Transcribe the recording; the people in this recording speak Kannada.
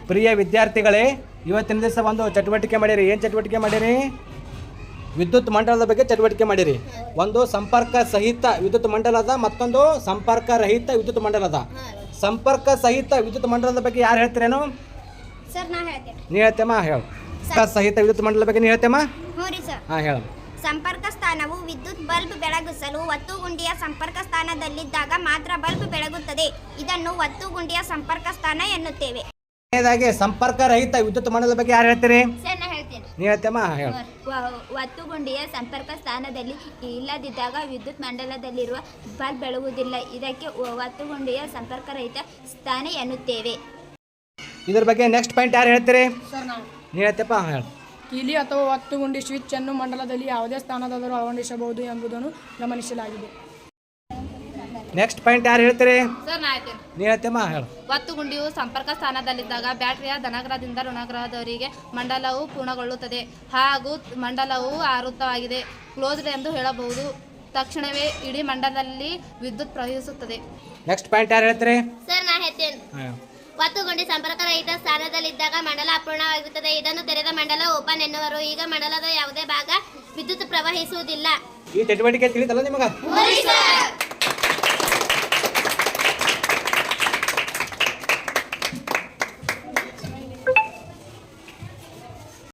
ಪ್ರಿಯ ವಿದ್ಯಾರ್ಥಿಗಳೇ, ಇವತ್ತಿನ ದಿವಸ ಒಂದು ಚಟುವಟಿಕೆ ಮಾಡಿರಿ. ಏನು ಚಟುವಟಿಕೆ ಮಾಡಿರಿ? ವಿದ್ಯುತ್ ಮಂಡಲದ ಬಗ್ಗೆ ಚಟುವಟಿಕೆ ಮಾಡಿರಿ. ಒಂದು ಸಂಪರ್ಕ ಸಹಿತ ವಿದ್ಯುತ್ ಮಂಡಲದ, ಮತ್ತೊಂದು ಸಂಪರ್ಕ ರಹಿತ ವಿದ್ಯುತ್ ಮಂಡಲದ. ಸಂಪರ್ಕ ಸಹಿತ ವಿದ್ಯುತ್ ಮಂಡಲದ ಬಗ್ಗೆ ಯಾರು ಹೇಳ್ತೀರೇನು? ಸರ್ ನಾ ಹೇಳ್ತೇನೆ. ನೀ ಹೇಳ್ತೇಮ್ಮ? ಹೇಳು. ಸಹಿತ ವಿದ್ಯುತ್ ಮಂಡಲದ ಬಗ್ಗೆ ನೀ ಹೇಳ್ತೇಮ್ಮ? ಹ್ಞೂ ರೀ ಸರ್. ಹಾಂ ಹೇಳು. ಸಂಪರ್ಕ ಸ್ಥಾನವು ವಿದ್ಯುತ್ ಬಲ್ಬ್ ಬೆಳಗಿಸಲು ಒತ್ತುಗುಂಡಿಯ ಸಂಪರ್ಕ ಸ್ಥಾನದಲ್ಲಿದ್ದಾಗ ಮಾತ್ರ ಬಲ್ಬ್ ಬೆಳಗುತ್ತದೆ. ಇದನ್ನು ಒತ್ತುಗುಂಡಿಯ ಸಂಪರ್ಕ ಸ್ಥಾನ ಎನ್ನುತ್ತೇವೆ. ಕೊನೆಯದಾಗಿ ಸಂಪರ್ಕ ರಹಿತ ವಿದ್ಯುತ್ ಮಂಡಲದ ಬಗ್ಗೆ ಯಾರು ಹೇಳ್ತೀರಿ? ಸರ್ ನಾ ಹೇಳ್ತೇನೆ. ನೀ ಹೇಳ್ತೇಮ್ಮ? ಹೇಳು. ಒತ್ತುಗುಂಡಿಯ ಸಂಪರ್ಕ ಸ್ಥಾನದಲ್ಲಿ ಇಲ್ಲದಿದ್ದಾಗ ವಿದ್ಯುತ್ ಮಂಡಲದಲ್ಲಿರುವ ಬಲ್ಬ್ ಬೆಳಗುವುದಿಲ್ಲ. ಇದಕ್ಕೆ ಒತ್ತುಗುಂಡಿಯ ಸಂಪರ್ಕ ರಹಿತ ಸ್ಥಾನ ಎನ್ನುತ್ತೇವೆ. ಇದ್ರ ಬಗ್ಗೆ ನೆಕ್ಸ್ಟ್ ಪಾಯಿಂಟ್ ಯಾರು ಹೇಳ್ತೀರಿ? ಸರ್ ನಾವು ನೀ ಹೇಳ್ತೇಪ್ಪ? ಹೇಳು. ಕೀಲಿ ಅಥವಾ ಒತ್ತುಗುಂಡಿ ಸ್ವಿಚ್ ಅನ್ನು ಮಂಡಲದಲ್ಲಿ ಯಾವುದೇ ಸ್ಥಾನದಾದರೂ ಅಳವಡಿಸಬಹುದು ಎಂಬುದನ್ನು ಗಮನಿಸಲಾಗಿದೆ. ನೆಕ್ಸ್ಟ್ ಪಾಯಿಂಟ್ ಯಾರು ಹೇಳ್ತೀರಿ? ಸರ್ ನಾ ಹೇಳ್ತೇನೆ. ನೀ ಹೇಳ್ತೇಮ್ಮ? ಹೇಳು. ಒತ್ತುಗುಂಡಿಯು ಸಂಪರ್ಕ ಸ್ಥಾನದಲ್ಲಿದ್ದಾಗ ಬ್ಯಾಟರಿಯ ಧನಗ್ರಹದಿಂದ ಋಣಗ್ರಹದವರೆಗೆ ಮಂಡಲವು ಪೂರ್ಣಗೊಳ್ಳುತ್ತದೆ ಹಾಗೂ ಮಂಡಲವು ಆವೃತವಾಗಿದೆ, ಕ್ಲೋಸ್ಡ್ ಎಂದು ಹೇಳಬಹುದು. ತಕ್ಷಣವೇ ಇಡೀ ಮಂಡಲದಲ್ಲಿ ವಿದ್ಯುತ್ ಪ್ರವಹಿಸುತ್ತದೆ. ನೆಕ್ಸ್ಟ್ ಪಾಯಿಂಟ್ ಯಾರು ಹೇಳ್ತೀರಿ? ಸರ್ ನಾ ಹೇಳ್ತೇನೆ. ಒತ್ತುಗುಂಡಿ ಸಂಪರ್ಕ ರಹಿತ ಸ್ಥಾನದಲ್ಲಿದ್ದಾಗ ಮಂಡಲ ಅಪೂರ್ಣವಾಗಿರುತ್ತದೆ. ಇದನ್ನು ತೆರೆದ ಮಂಡಲ ಓಪನ್ ಎನ್ನುವರು. ಈಗ ಮಂಡಲದ ಯಾವುದೇ ಭಾಗ ವಿದ್ಯುತ್ ಪ್ರವಹಿಸುವುದಿಲ್ಲ. ಈ ಚಟುವಟಿಕೆ ತಿಳಿತಲ್ಲ ನಿಮಗೆ?